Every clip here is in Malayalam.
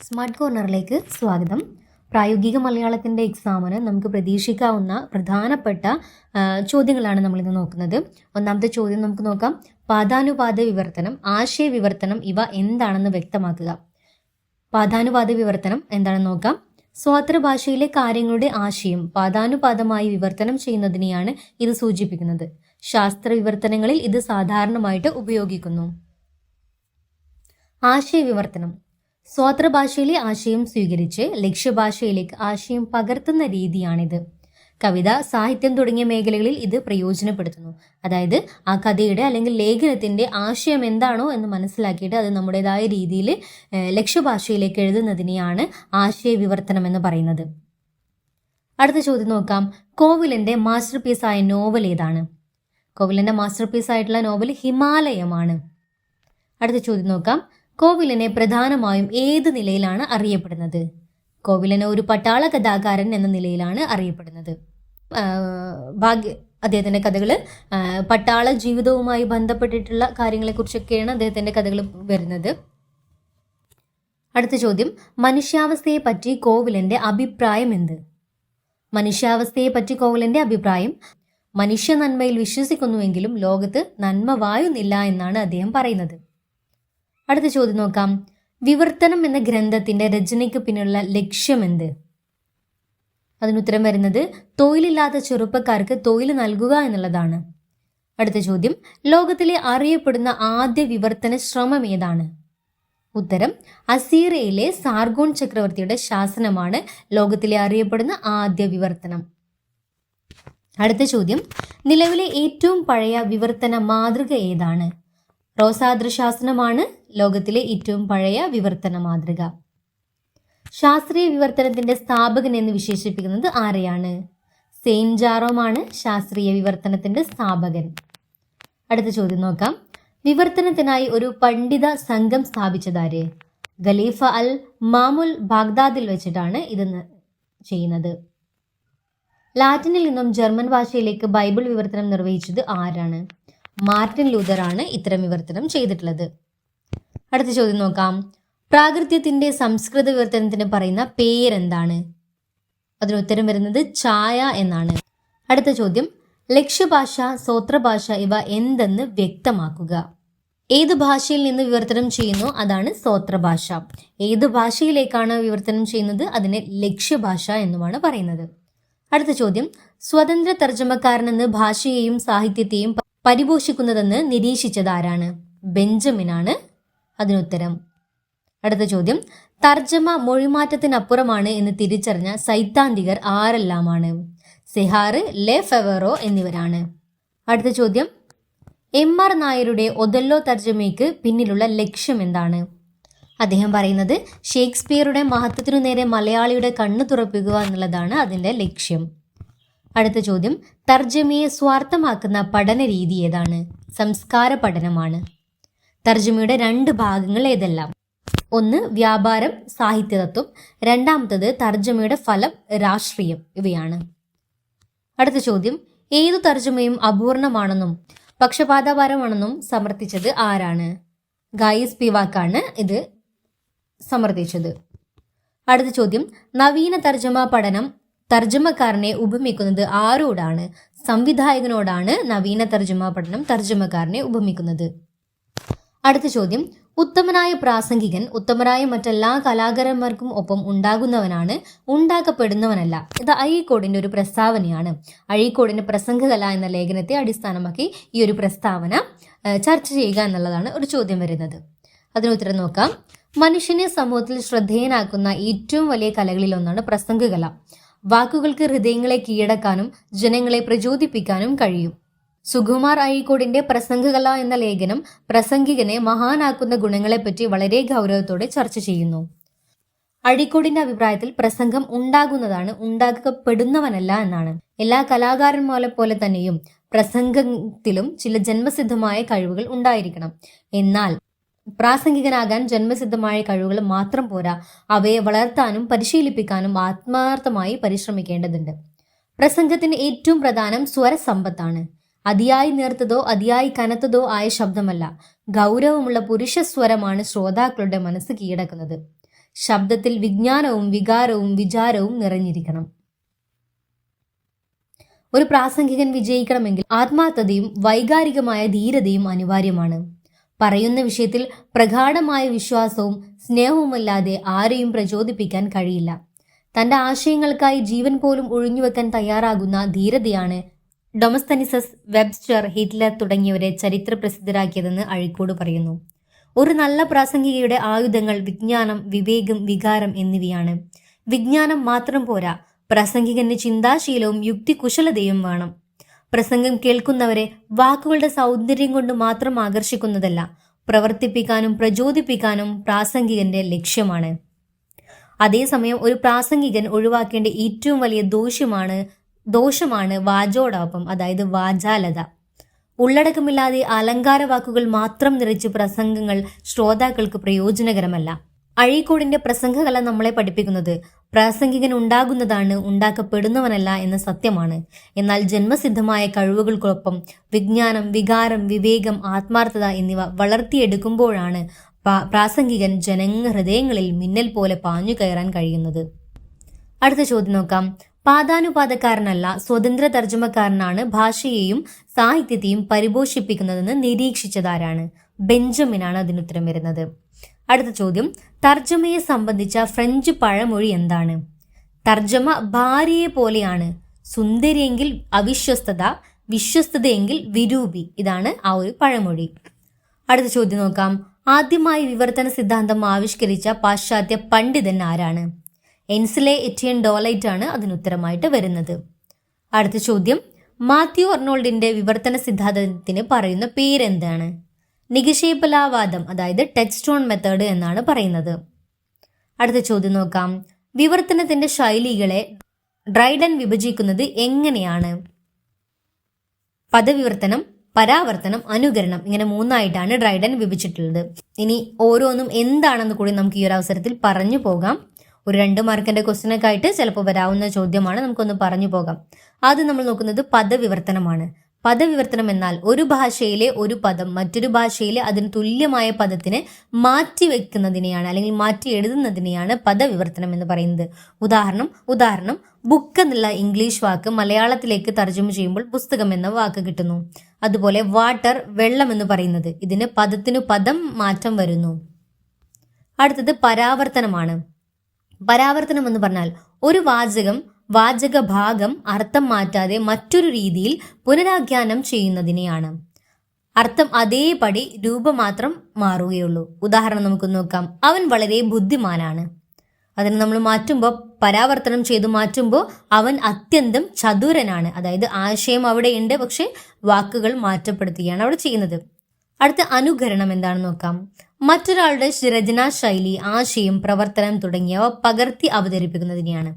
സ്മാർട്ട് കോർണറിലേക്ക് സ്വാഗതം. പ്രായോഗിക മലയാളത്തിൻ്റെ എക്സാമിന് നമുക്ക് പ്രതീക്ഷിക്കാവുന്ന പ്രധാനപ്പെട്ട ചോദ്യങ്ങളാണ് നമ്മളിന്ന് നോക്കുന്നത്. ഒന്നാമത്തെ ചോദ്യം നമുക്ക് നോക്കാം. പാദാനുപാത വിവർത്തനം, ആശയ വിവർത്തനം ഇവ എന്താണെന്ന് വ്യക്തമാക്കുക. പാദാനുപാത വിവർത്തനം എന്താണെന്ന് നോക്കാം. സ്വതന്ത്ര കാര്യങ്ങളുടെ ആശയം പാദാനുപാതമായി വിവർത്തനം ചെയ്യുന്നതിനെയാണ് ഇത് സൂചിപ്പിക്കുന്നത്. ശാസ്ത്ര വിവർത്തനങ്ങളിൽ ഇത് സാധാരണമായിട്ട് ഉപയോഗിക്കുന്നു. ആശയ വിവർത്തനം സ്വതന്ത്ര ആശയം സ്വീകരിച്ച് ലക്ഷ്യഭാഷയിലേക്ക് ആശയം പകർത്തുന്ന രീതിയാണിത്. കവിത, സാഹിത്യം തുടങ്ങിയ മേഖലകളിൽ ഇത് പ്രയോജനപ്പെടുത്തുന്നു. അതായത് ആ കഥയുടെ അല്ലെങ്കിൽ ലേഖനത്തിന്റെ ആശയം എന്താണോ എന്ന് മനസ്സിലാക്കിയിട്ട് അത് നമ്മുടേതായ രീതിയിൽ ലക്ഷ്യഭാഷയിലേക്ക് എഴുതുന്നതിനെയാണ് ആശയ വിവർത്തനം എന്ന് പറയുന്നത്. അടുത്ത ചോദ്യം നോക്കാം. കോവിലന്റെ മാസ്റ്റർ പീസായ നോവൽ ഏതാണ്? കോവിലന്റെ മാസ്റ്റർ പീസായിട്ടുള്ള നോവൽ ഹിമാലയമാണ്. അടുത്ത ചോദ്യം നോക്കാം. കോവിലനെ പ്രധാനമായും ഏത് നിലയിലാണ് അറിയപ്പെടുന്നത്? കോവിലനെ ഒരു പട്ടാള കഥാകാരൻ എന്ന നിലയിലാണ് അറിയപ്പെടുന്നത്. അദ്ദേഹത്തിന്റെ കഥകൾ പട്ടാള ജീവിതവുമായി ബന്ധപ്പെട്ടിട്ടുള്ള കാര്യങ്ങളെക്കുറിച്ചൊക്കെയാണ് അദ്ദേഹത്തിന്റെ കഥകൾ വരുന്നത്. അടുത്ത ചോദ്യം. മനുഷ്യാവസ്ഥയെ പറ്റി കോവിലന്റെ അഭിപ്രായം എന്ത്? മനുഷ്യാവസ്ഥയെ പറ്റി കോവിലന്റെ അഭിപ്രായം: മനുഷ്യ നന്മയിൽ വിശ്വസിക്കുന്നുവെങ്കിലും ലോകത്ത് നന്മ വായുന്നില്ല എന്നാണ് അദ്ദേഹം പറയുന്നത്. അടുത്ത ചോദ്യം നോക്കാം. വിവർത്തനം എന്ന ഗ്രന്ഥത്തിന്റെ രചനയ്ക്ക് പിന്നിലുള്ള ലക്ഷ്യം എന്ത്? അതിനുത്തരം വരുന്നത് തൊഴിലില്ലാത്ത ചെറുപ്പക്കാർക്ക് തൊഴിൽ നൽകുക എന്നുള്ളതാണ്. അടുത്ത ചോദ്യം. ലോകത്തിലെ അറിയപ്പെടുന്ന ആദ്യ വിവർത്തന ശ്രമം ഏതാണ്? ഉത്തരം അസീറിയയിലെ സാർഗോൺ ചക്രവർത്തിയുടെ ശാസനമാണ് ലോകത്തിലെ അറിയപ്പെടുന്ന ആദ്യ വിവർത്തനം. അടുത്ത ചോദ്യം. നിലവിലെ ഏറ്റവും പഴയ വിവർത്തന മാതൃക ഏതാണ്? റോസാദ്ര ശാസനമാണ് ലോകത്തിലെ ഏറ്റവും പഴയ വിവർത്തന മാതൃക. ശാസ്ത്രീയ വിവർത്തനത്തിന്റെ സ്ഥാപകൻ എന്ന് വിശേഷിപ്പിക്കുന്നത് ആരെയാണ്? സെയിന്റ് ജാറോമാണ് ശാസ്ത്രീയ വിവർത്തനത്തിന്റെ സ്ഥാപകൻ. അടുത്ത ചോദ്യം നോക്കാം. വിവർത്തനത്തിനായി ഒരു പണ്ഡിത സംഘം സ്ഥാപിച്ചതാര്? ഖലീഫ അൽ മാമുൽ ബാഗ്ദാദിൽ വെച്ചിട്ടാണ് ഇത് ചെയ്യുന്നത്. ലാറ്റിനിൽ നിന്നും ജർമ്മൻ ഭാഷയിലേക്ക് ബൈബിൾ വിവർത്തനം നിർവഹിച്ചത് ആരാണ്? മാർട്ടിൻ ലൂതർ ആണ് ഇത്തരം വിവർത്തനം ചെയ്തിട്ടുള്ളത്. അടുത്ത ചോദ്യം നോക്കാം. പ്രാകൃത്യത്തിന്റെ സംസ്കൃത വിവർത്തനത്തിന് പറയുന്ന പേരെന്താണ്? അതിനുത്തരം വരുന്നത് ഛായ എന്നാണ്. അടുത്ത ചോദ്യം. ലക്ഷ്യഭാഷ, സ്വോത്രഭാഷ ഇവ എന്തെന്ന് വ്യക്തമാക്കുക. ഏത് ഭാഷയിൽ നിന്ന് വിവർത്തനം ചെയ്യുന്നു അതാണ് സ്വോത്രഭാഷ. ഏത് ഭാഷയിലേക്കാണ് വിവർത്തനം ചെയ്യുന്നത് അതിനെ ലക്ഷ്യഭാഷ എന്നുമാണ് പറയുന്നത്. അടുത്ത ചോദ്യം. സ്വതന്ത്ര തർജ്ജമക്കാരനെന്ന് ഭാഷയെയും സാഹിത്യത്തെയും പരിപോഷിക്കുന്നതെന്ന് നിരീക്ഷിച്ചത് ആരാണ്? ബെഞ്ചമിനാണ് അതിനുത്തരം. അടുത്ത ചോദ്യം. തർജ്ജമ മൊഴിമാറ്റത്തിനപ്പുറമാണ് എന്ന് തിരിച്ചറിഞ്ഞ സൈദ്ധാന്തികർ ആരെല്ലാമാണ്? സെഹാറ്, ലെ ഫെവറോ എന്നിവരാണ്. അടുത്ത ചോദ്യം. എം.ആർ. നായരുടെ ഒഥല്ലോ തർജ്ജമയ്ക്ക് പിന്നിലുള്ള ലക്ഷ്യം എന്താണ്? അദ്ദേഹം പറയുന്നത് ഷേക്സ്പിയറുടെ മഹത്വത്തിനു നേരെ മലയാളിയുടെ കണ്ണു തുറപ്പിക്കുക എന്നുള്ളതാണ് അതിൻ്റെ ലക്ഷ്യം. അടുത്ത ചോദ്യം. തർജ്ജമയെ സ്വാർത്ഥമാക്കുന്ന പഠന രീതി ഏതാണ്? സംസ്കാര പഠനമാണ്. തർജ്ജമയുടെ 2 ഭാഗങ്ങൾ ഏതെല്ലാം? ഒന്ന് വ്യാപാരം, സാഹിത്യതത്വം. രണ്ടാമത്തത് തർജ്ജമയുടെ ഫലം, രാഷ്ട്രീയം. ഇവയാണ്. അടുത്ത ചോദ്യം. ഏതു തർജ്ജമയും അപൂർണമാണെന്നും പക്ഷപാതപരമാണെന്നും സമർത്ഥിച്ചത് ആരാണ്? ഗായി സ്പിവാക്കാണ് ഇത് സമർത്ഥിച്ചത്. അടുത്ത ചോദ്യം. നവീന തർജ്ജമ പഠനം തർജ്ജമക്കാരനെ ഉപമിക്കുന്നത് ആരോടാണ്? സംവിധായകനോടാണ് നവീന തർജ്ജമ പഠനം തർജ്ജമക്കാരനെ ഉപമിക്കുന്നത്. അടുത്ത ചോദ്യം. ഉത്തമനായ പ്രാസംഗികൻ ഉത്തമരായ മറ്റെല്ലാ കലാകാരന്മാർക്കും ഒപ്പം ഉണ്ടാകുന്നവനാണ്, ഉണ്ടാക്കപ്പെടുന്നവനല്ല. ഇത് അഴീക്കോടിന്റെ ഒരു പ്രസ്താവനയാണ്. അഴീക്കോടിന്റെ പ്രസംഗകല എന്ന ലേഖനത്തെ അടിസ്ഥാനമാക്കി ഈ ഒരു പ്രസ്താവന ചർച്ച ചെയ്യുക എന്നുള്ളതാണ് ഒരു ചോദ്യം വരുന്നത്. അതിനുത്തരം നോക്കാം. മനുഷ്യനെ സമൂഹത്തിൽ ശ്രദ്ധേയനാക്കുന്ന ഏറ്റവും വലിയ കലകളിൽ ഒന്നാണ് പ്രസംഗകല. വാക്കുകൾക്ക് ഹൃദയങ്ങളെ കീഴടക്കാനും ജനങ്ങളെ പ്രചോദിപ്പിക്കാനും കഴിയും. സുകുമാർ അഴീക്കോടിന്റെ പ്രസംഗകല എന്ന ലേഖനം പ്രസംഗികനെ മഹാനാക്കുന്ന ഗുണങ്ങളെപ്പറ്റി വളരെ ഗൗരവത്തോടെ ചർച്ച ചെയ്യുന്നു. അഴീക്കോടിന്റെ അഭിപ്രായത്തിൽ പ്രസംഗം ഉണ്ടാകുന്നതാണ്, ഉണ്ടാക്കപ്പെടുന്നവനല്ല എന്നാണ്. എല്ലാ കലാകാരന്മാരെ പോലെ തന്നെയും പ്രസംഗത്തിലും ചില ജന്മസിദ്ധമായ കഴിവുകൾ ഉണ്ടായിരിക്കണം. എന്നാൽ പ്രാസംഗികനാകാൻ ജന്മസിദ്ധമായ കഴിവുകൾ മാത്രം പോരാ, അവയെ വളർത്താനും പരിശീലിപ്പിക്കാനും ആത്മാർത്ഥമായി പരിശ്രമിക്കേണ്ടതുണ്ട്. പ്രസംഗത്തിന് ഏറ്റവും പ്രധാനം സ്വരസമ്പത്താണ്. അതിയായി നേർത്തതോ അതിയായി കനത്തതോ ആയ ശബ്ദമല്ല, ഗൗരവമുള്ള പുരുഷ സ്വരമാണ് ശ്രോതാക്കളുടെ മനസ്സ് കീഴടക്കുന്നത്. ശബ്ദത്തിൽ വിജ്ഞാനവും വികാരവും വിചാരവും നിറഞ്ഞിരിക്കണം. ഒരു പ്രാസംഗികൻ വിജയിക്കണമെങ്കിൽ ആത്മാർത്ഥതയും വൈകാരികമായ ധീരതയും അനിവാര്യമാണ്. പറയുന്ന വിഷയത്തിൽ പ്രഗാഢമായ വിശ്വാസവും സ്നേഹവുമല്ലാതെ ആരെയും പ്രചോദിപ്പിക്കാൻ കഴിയില്ല. തന്റെ ആശയങ്ങൾക്കായി ജീവൻ പോലും ഒഴിഞ്ഞുവെക്കാൻ തയ്യാറാകുന്ന ധീരതയാണ് ഡൊമസ്തനിസസ്, വെബ്സ്റ്റർ, ഹിറ്റ്ലർ തുടങ്ങിയവരെ ചരിത്ര പ്രസിദ്ധരാക്കിയതെന്ന് അഴീക്കോട് പറയുന്നു. ഒരു നല്ല പ്രാസംഗികയുടെ ആയുധങ്ങൾ വിജ്ഞാനം, വിവേകം, വികാരം എന്നിവയാണ്. വിജ്ഞാനം മാത്രം പോരാ, പ്രസംഗികന് ചിന്താശീലവും യുക്തികുശലതയും വേണം. പ്രസംഗം കേൾക്കുന്നവരെ വാക്കുകളുടെ സൗന്ദര്യം കൊണ്ട് മാത്രം ആകർഷിക്കുന്നതല്ല, പ്രവർത്തിപ്പിക്കാനും പ്രചോദിപ്പിക്കാനും പ്രാസംഗികന്റെ ലക്ഷ്യമാണ്. അതേസമയം ഒരു പ്രാസംഗികൻ ഒഴിവാക്കേണ്ട ഏറ്റവും വലിയ ദോഷമാണ് വാചോടാപം, അതായത് വാചാലത. ഉള്ളടക്കമില്ലാതെ അലങ്കാര വാക്കുകൾ മാത്രം നിറച്ച് പ്രസംഗങ്ങൾ ശ്രോതാക്കൾക്ക് പ്രയോജനകരമല്ല. അഴീക്കോടിന്റെ പ്രസംഗകല നമ്മളെ പഠിപ്പിക്കുന്നത് പ്രാസംഗികൻ ഉണ്ടാകുന്നതാണ്, ഉണ്ടാക്കപ്പെടുന്നവനല്ല എന്ന സത്യമാണ്. എന്നാൽ ജന്മസിദ്ധമായ കഴിവുകൾക്കൊപ്പം വിജ്ഞാനം, വികാരം, വിവേകം, ആത്മാർത്ഥത എന്നിവ വളർത്തിയെടുക്കുമ്പോഴാണ് പ്രാസംഗികൻ ജനഹൃദയങ്ങളിൽ മിന്നൽ പോലെ പാഞ്ഞു കയറാൻ കഴിയുന്നത്. അടുത്ത ചോദ്യം നോക്കാം. പാദാനുപാതക്കാരനല്ല, സ്വതന്ത്ര തർജ്ജമക്കാരനാണ് ഭാഷയെയും സാഹിത്യത്തെയും പരിപോഷിപ്പിക്കുന്നതെന്ന് നിരീക്ഷിച്ചതാരാണ്? ബെഞ്ചമിനാണ് അതിനുത്തരം വരുന്നത്. അടുത്ത ചോദ്യം, തർജ്ജമയെ സംബന്ധിച്ച ഫ്രഞ്ച് പഴമൊഴി എന്താണ്? തർജ്ജമ ഭാര്യയെ പോലെയാണ്, സുന്ദരിയെങ്കിൽ അവിശ്വസ്തത, വിശ്വസ്തതയെങ്കിൽ വിരൂപി. ഇതാണ് ആ ഒരു പഴമൊഴി. അടുത്ത ചോദ്യം നോക്കാം. ആദ്യമായി വിവർത്തന സിദ്ധാന്തം ആവിഷ്കരിച്ച പാശ്ചാത്യ പണ്ഡിതൻ ആരാണ്? എൻസിലെ എറ്റിയൻ ഡോലൈറ്റ് ആണ് അതിനുത്തരമായിട്ട് വരുന്നത്. അടുത്ത ചോദ്യം, മാത്യു അർണോൾഡിന്റെ വിവർത്തന സിദ്ധാന്തത്തിന് പറയുന്ന പേരെന്താണ്? നിഗക്ഷേപലാവാദം, അതായത് ടെക്സ്റ്റോൺ മെത്തേഡ് എന്നാണ് പറയുന്നത്. അടുത്ത ചോദ്യം നോക്കാം. വിവർത്തനത്തിന്റെ ശൈലികളെ ഡ്രൈഡൻ വിഭജിക്കുന്നത് എങ്ങനെയാണ്? പദവിവർത്തനം, പരാവർത്തനം, അനുകരണം, ഇങ്ങനെ 3ആയിട്ടാണ് ഡ്രൈഡൻ വിഭജിച്ചിട്ടുള്ളത്. ഇനി ഓരോന്നും എന്താണെന്ന് കൂടി നമുക്ക് ഈ ഒരു അവസരത്തിൽ പറഞ്ഞു പോകാം. ഒരു 2 മാർക്കിന്റെ ക്വസ്റ്റ്യനൊക്കെ ആയിട്ട് ചിലപ്പോൾ വരാവുന്ന ചോദ്യമാണ്, നമുക്കൊന്ന് പറഞ്ഞു പോകാം. ആദ്യം നമ്മൾ നോക്കുന്നത് പദവിവർത്തനമാണ്. പദവിവർത്തനം എന്നാൽ ഒരു ഭാഷയിലെ ഒരു പദം മറ്റൊരു ഭാഷയിലെ അതിന് തുല്യമായ പദത്തിനെ മാറ്റി വെക്കുന്നതിനെയാണ് അല്ലെങ്കിൽ മാറ്റി എഴുതുന്നതിനെയാണ് പദവിവർത്തനം എന്ന് പറയുന്നത്. ഉദാഹരണം ബുക്ക് എന്നുള്ള ഇംഗ്ലീഷ് വാക്ക് മലയാളത്തിലേക്ക് തർജ്ജമ ചെയ്യുമ്പോൾ പുസ്തകം എന്ന വാക്ക് കിട്ടുന്നു. അതുപോലെ വാട്ടർ, വെള്ളം എന്ന് പറയുന്നത്, ഇതിന് പദത്തിനു പദം മാറ്റം വരുന്നു. അടുത്തത് പരാവർത്തനമാണ്. പരാവർത്തനം എന്ന് പറഞ്ഞാൽ ഒരു വാചക ഭാഗം അർത്ഥം മാറ്റാതെ മറ്റൊരു രീതിയിൽ പുനരാഖ്യാനം ചെയ്യുന്നതിനെയാണ്. അർത്ഥം അതേപടി രൂപം മാത്രം മാറുകയുള്ളൂ. ഉദാഹരണം നമുക്ക് നോക്കാം. അവൻ വളരെ ബുദ്ധിമാനാണ്. അതിന് നമ്മൾ പരാവർത്തനം ചെയ്തു മാറ്റുമ്പോൾ അവൻ അത്യന്തം ചതുരനാണ്. അതായത് ആശയം അവിടെയുണ്ട്, പക്ഷെ വാക്കുകൾ മാറ്റപ്പെടുത്തുകയാണ് അവിടെ ചെയ്യുന്നത്. അടുത്ത അനുകരണം എന്താണെന്ന് നോക്കാം. മറ്റൊരാളുടെ രചനാ ശൈലി, ആശയം, പ്രവർത്തനം തുടങ്ങിയവ പകർത്തി അവതരിപ്പിക്കുന്നതിനെയാണ്.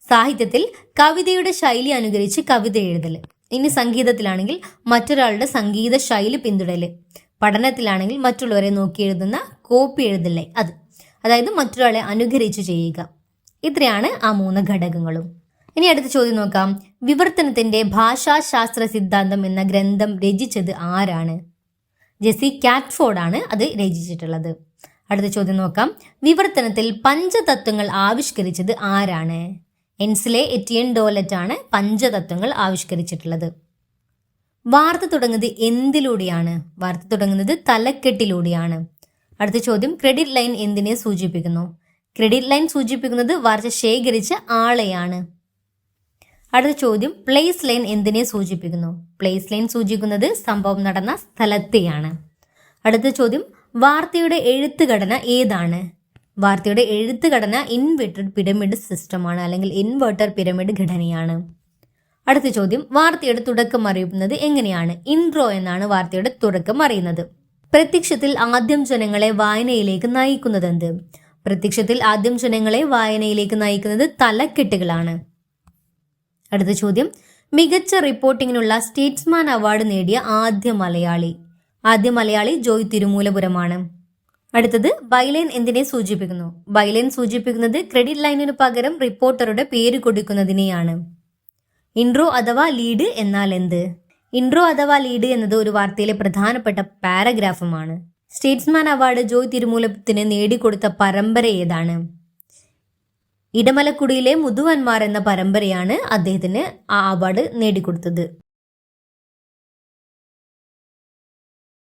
സാഹിത്യത്തിൽ കവിതയുടെ ശൈലി അനുകരിച്ച് കവിത എഴുതൽ. ഇനി സംഗീതത്തിലാണെങ്കിൽ മറ്റൊരാളുടെ സംഗീത ശൈലി പിന്തുടരൽ. പഠനത്തിലാണെങ്കിൽ മറ്റുള്ളവരെ നോക്കി എഴുതുന്ന കോപ്പി എഴുതല്ലേ, അതായത് മറ്റൊരാളെ അനുകരിച്ച് ചെയ്യുക. ഇത്രയാണ് ആ 3 ഘടകങ്ങളും. ഇനി അടുത്ത ചോദ്യം നോക്കാം. വിവർത്തനത്തിന്റെ ഭാഷാശാസ്ത്ര സിദ്ധാന്തം എന്ന ഗ്രന്ഥം രചിച്ചത് ആരാണ്? ജെസി കാറ്റ്ഫോർഡ് ആണ് അത് രചിച്ചിട്ടുള്ളത്. അടുത്ത ചോദ്യം നോക്കാം. വിവർത്തനത്തിൽ പഞ്ചതത്വങ്ങൾ ആവിഷ്കരിച്ചത് ആരാണ്? എൻസിലെ എറ്റിയൻ ഡോലറ്റ് ആണ് പഞ്ചതത്വങ്ങൾ ആവിഷ്കരിച്ചിട്ടുള്ളത്. വാർത്ത തുടങ്ങുന്നത് എന്തിലൂടെയാണ്? വാർത്ത തുടങ്ങുന്നത് തലക്കെട്ടിലൂടെയാണ്. അടുത്ത ചോദ്യം, ക്രെഡിറ്റ് ലൈൻ എന്തിനെ സൂചിപ്പിക്കുന്നു? ക്രെഡിറ്റ് ലൈൻ സൂചിപ്പിക്കുന്നത് വാർത്ത ശേഖരിച്ച ആളെയാണ്. അടുത്ത ചോദ്യം, പ്ലേസ് ലൈൻ എന്തിനെ സൂചിപ്പിക്കുന്നു? പ്ലേസ് ലൈൻ സൂചിപ്പിക്കുന്നത് സംഭവം നടന്ന സ്ഥലത്തെയാണ്. അടുത്ത ചോദ്യം, വാർത്തയുടെ എഴുത്തുഘടന ഏതാണ്? വാർത്തയുടെ എഴുത്തുഘടന ഇൻവെർട്ടഡ് പിരമിഡ് സിസ്റ്റമാണ്, അല്ലെങ്കിൽ ഇൻവെർട്ടർ പിരമിഡ് ഘടനയാണ്. അടുത്ത ചോദ്യം, വാർത്തയുടെ തുടക്കം അറിയുന്നത് എങ്ങനെയാണ്? ഇൻട്രോ എന്നാണ് വാർത്തയുടെ തുടക്കം അറിയുന്നത്. പ്രത്യക്ഷത്തിൽ ആദ്യം ജനങ്ങളെ വായനയിലേക്ക് നയിക്കുന്നത് എന്ത്? പ്രത്യക്ഷത്തിൽ ആദ്യം ജനങ്ങളെ വായനയിലേക്ക് നയിക്കുന്നത് തലക്കെട്ടുകളാണ്. അടുത്ത ചോദ്യം, മികച്ച റിപ്പോർട്ടിങ്ങിനുള്ള സ്റ്റേറ്റ്സ്മാൻ അവാർഡ് നേടിയ ആദ്യ മലയാളി ജോയ് തിരുമൂലപുരമാണ്. അടുത്തത്, ബൈലൈൻ എന്തിനെ സൂചിപ്പിക്കുന്നു? ബൈലൈൻ സൂചിപ്പിക്കുന്നത് ക്രെഡിറ്റ് ലൈനിനു പകരം റിപ്പോർട്ടറുടെ പേര് കൊടുക്കുന്നതിനെയാണ്. ഇൻട്രോ അഥവാ ലീഡ് എന്നാൽ എന്ത്? ഇൻട്രോ അഥവാ ലീഡ് എന്നത് ഒരു വാർത്തയിലെ പ്രധാനപ്പെട്ട പാരഗ്രാഫുമാണ്. സ്റ്റേറ്റ്സ്മാൻ അവാർഡ് ജോയ് തിരുമൂലത്തിന് നേടിക്കൊടുത്ത പരമ്പര ഏതാണ്? ഇടമലക്കുടിയിലെ മുതുവന്മാർ എന്ന പരമ്പരയാണ് അദ്ദേഹത്തിന് ആ അവാർഡ് നേടിക്കൊടുത്തത്.